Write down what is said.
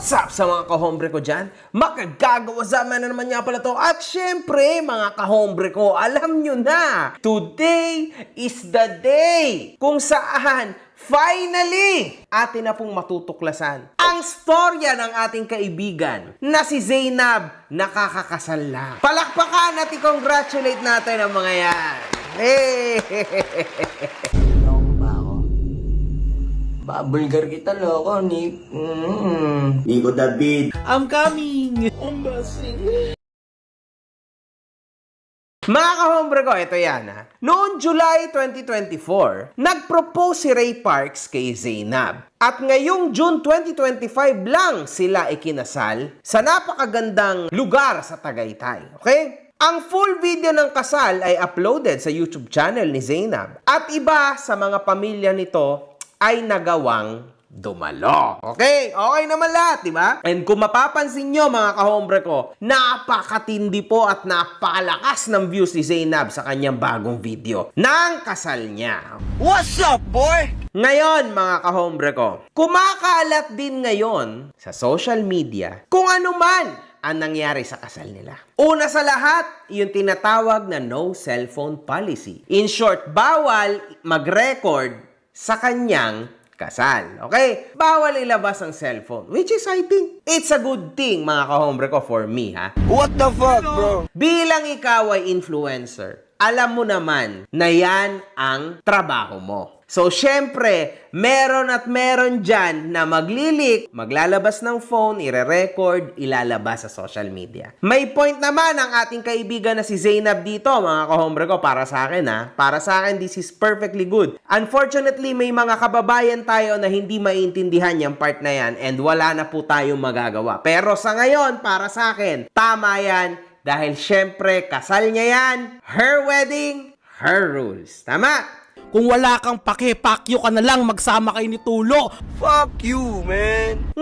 What's up sa mga kahombre ko dyan? Makagagawa na naman nga pala to. At syempre, mga kahombre ko, alam nyo na, today is the day kung saan finally atin na pong matutuklasan ang storya ng ating kaibigan na si Zainab nakakakasal na. Palakpakan at i-congratulate natin ang mga yan. Hey! Bulgar kita loko ni Nico David. I'm coming! Mga kahombre ko, ito yan ha. Noong July 2024, nag-propose si Ray Parks kay Zainab. At ngayong June 2025 lang sila ikinasal sa napakagandang lugar sa Tagaytay. Okay? Ang full video ng kasal ay uploaded sa YouTube channel ni Zainab. At iba sa mga pamilya nito ay nagawang dumalo. Okay? Okay naman lahat, di ba? And kung mapapansin nyo, mga kahombre ko, napakatindi po at napakalakas ng views ni Zainab sa kanyang bagong video ng kasal niya. What's up, boy? Ngayon, mga kahombre ko, kumakalat din ngayon sa social media kung ano man ang nangyari sa kasal nila. Una sa lahat, yung tinatawag na no cellphone policy. In short, bawal mag-record sa kanyang kasal. Okay? Bawal ilabas ang cellphone. Which is, I think, it's a good thing, mga kahombre ko, for me, ha? What the fuck, bro? Bilang ikaw ay influencer, alam mo naman na yan ang trabaho mo. So, syempre, meron at meron dyan na maglilik, maglalabas ng phone, ire-record, ilalabas sa social media. May point naman ang ating kaibigan na si Zainab dito, mga kahombre ko, para sa akin ha. Para sa akin, this is perfectly good. Unfortunately, may mga kababayan tayo na hindi maintindihan yung part na yan and wala na po tayong magagawa. Pero sa ngayon, para sa akin, tama yan dahil syempre, kasal niya yan, her wedding, her rules. Tama? Kung wala kang pake, pakyo ka na lang, magsama kayo ni Tulo. Fuck you, man.